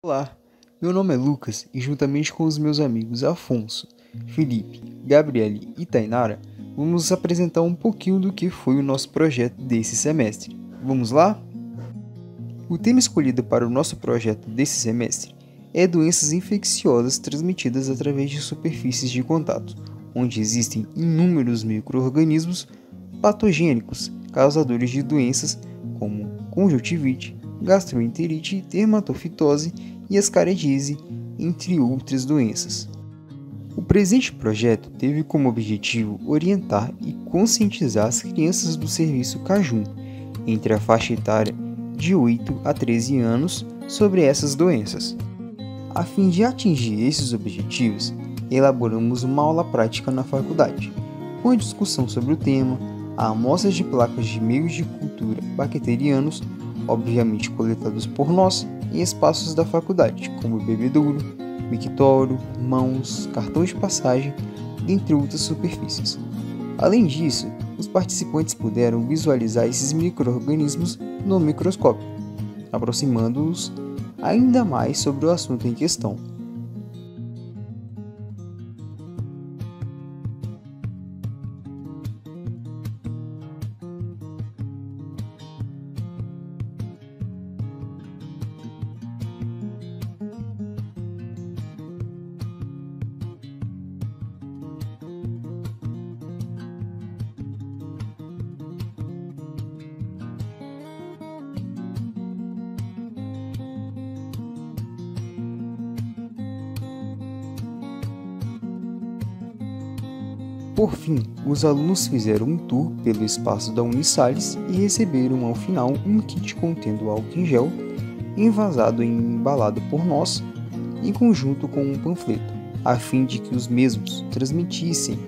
Olá, meu nome é Lucas e juntamente com os meus amigos Afonso, Felipe, Gabriele e Tainara, vamos apresentar um pouquinho do que foi o nosso projeto desse semestre. Vamos lá? O tema escolhido para o nosso projeto desse semestre é doenças infecciosas transmitidas através de superfícies de contato, onde existem inúmeros micro-organismos patogênicos causadores de doenças como conjuntivite, gastroenterite, dermatofitose e ascaridise, entre outras doenças. O presente projeto teve como objetivo orientar e conscientizar as crianças do serviço Cajum, entre a faixa etária de 8 a 13 anos, sobre essas doenças. A fim de atingir esses objetivos, elaboramos uma aula prática na faculdade, com a discussão sobre o tema, a amostras de placas de meios de cultura bacterianos, obviamente coletados por nós, em espaços da faculdade, como bebedouro, mictório, mãos, cartões de passagem, dentre outras superfícies. Além disso, os participantes puderam visualizar esses micro-organismos no microscópio, aproximando-os ainda mais sobre o assunto em questão. Por fim, os alunos fizeram um tour pelo espaço da Unisalles e receberam ao final um kit contendo álcool em gel, envasado e embalado por nós, em conjunto com um panfleto, a fim de que os mesmos transmitissem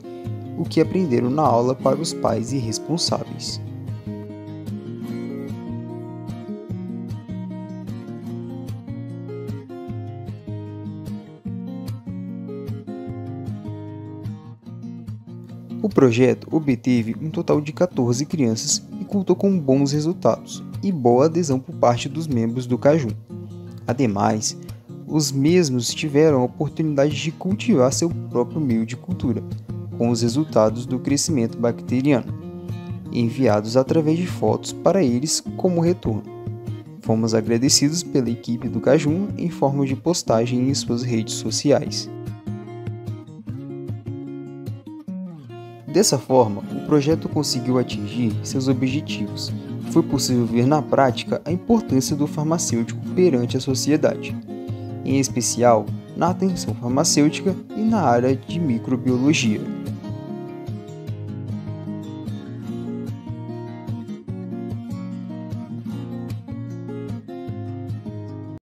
o que aprenderam na aula para os pais e responsáveis. O projeto obteve um total de 14 crianças e contou com bons resultados e boa adesão por parte dos membros do Cajum. Ademais, os mesmos tiveram a oportunidade de cultivar seu próprio meio de cultura, com os resultados do crescimento bacteriano, enviados através de fotos para eles como retorno. Fomos agradecidos pela equipe do Cajum em forma de postagem em suas redes sociais. Dessa forma, o projeto conseguiu atingir seus objetivos. Foi possível ver na prática a importância do farmacêutico perante a sociedade, em especial na atenção farmacêutica e na área de microbiologia.